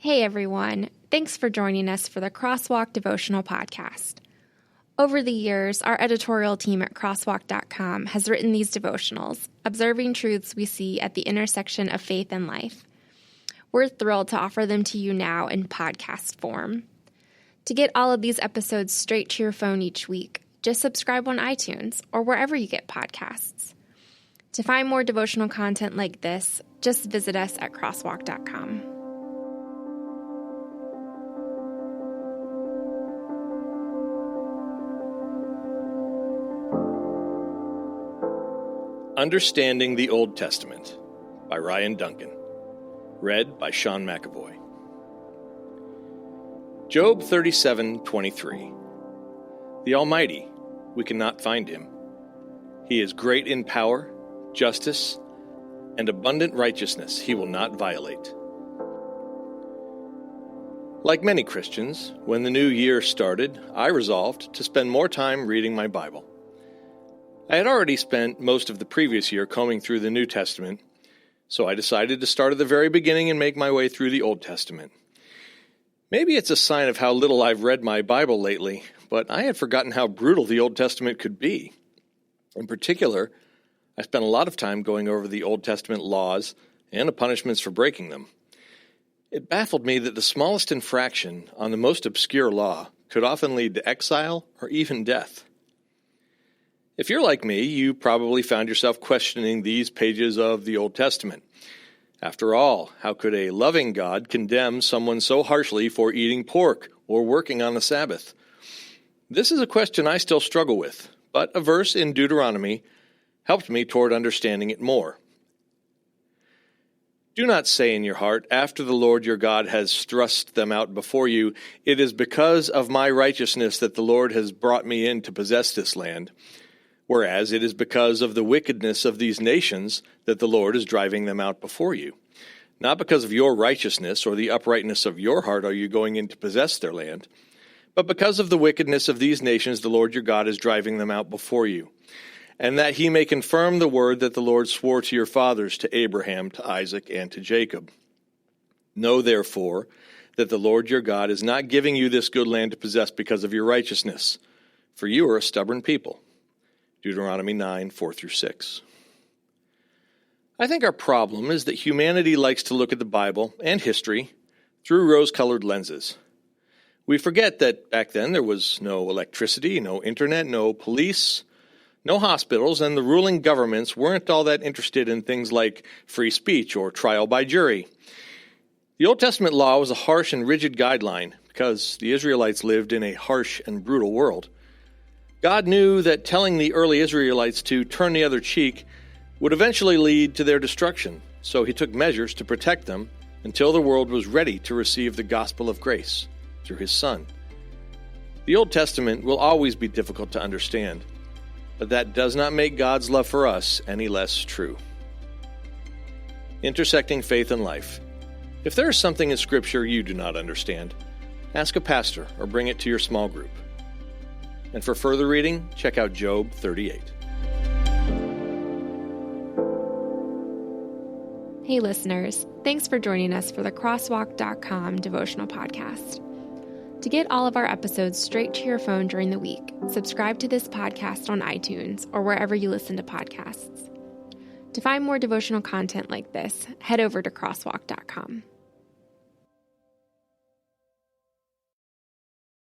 Hey everyone, thanks for joining us for the Crosswalk Devotional Podcast. Over the years, our editorial team at crosswalk.com has written these devotionals, observing truths we see at the intersection of faith and life. We're thrilled to offer them to you now in podcast form. To get all of these episodes straight to your phone each week, just subscribe on iTunes or wherever you get podcasts. To find more devotional content like this, just visit us at crosswalk.com. Understanding the Old Testament by Ryan Duncan. Read by Sean McAvoy. Job 37:23. The Almighty, we cannot find him. He is great in power, justice, and abundant righteousness he will not violate. Like many Christians, when the new year started, I resolved to spend more time reading my Bible. I had already spent most of the previous year combing through the New Testament, so I decided to start at the very beginning and make my way through the Old Testament. Maybe it's a sign of how little I've read my Bible lately, but I had forgotten how brutal the Old Testament could be. In particular, I spent a lot of time going over the Old Testament laws and the punishments for breaking them. It baffled me that the smallest infraction on the most obscure law could often lead to exile or even death. If you're like me, you probably found yourself questioning these pages of the Old Testament. After all, how could a loving God condemn someone so harshly for eating pork or working on the Sabbath? This is a question I still struggle with, but a verse in Deuteronomy helped me toward understanding it more. Do not say in your heart, after the Lord your God has thrust them out before you, it is because of my righteousness that the Lord has brought me in to possess this land. Whereas it is because of the wickedness of these nations that the Lord is driving them out before you. Not because of your righteousness or the uprightness of your heart are you going in to possess their land, but because of the wickedness of these nations the Lord your God is driving them out before you, and that he may confirm the word that the Lord swore to your fathers, to Abraham, to Isaac, and to Jacob. Know therefore that the Lord your God is not giving you this good land to possess because of your righteousness, for you are a stubborn people. Deuteronomy 9:4-6. I think our problem is that humanity likes to look at the Bible and history through rose-colored lenses. We forget that back then there was no electricity, no internet, no police, no hospitals, and the ruling governments weren't all that interested in things like free speech or trial by jury. The Old Testament law was a harsh and rigid guideline because the Israelites lived in a harsh and brutal world. God knew that telling the early Israelites to turn the other cheek would eventually lead to their destruction, so he took measures to protect them until the world was ready to receive the gospel of grace through his Son. The Old Testament will always be difficult to understand, but that does not make God's love for us any less true. Intersecting faith and life. If there is something in Scripture you do not understand, ask a pastor or bring it to your small group. And for further reading, check out Job 38. Hey listeners, thanks for joining us for the Crosswalk.com devotional podcast. To get all of our episodes straight to your phone during the week, subscribe to this podcast on iTunes or wherever you listen to podcasts. To find more devotional content like this, head over to crosswalk.com.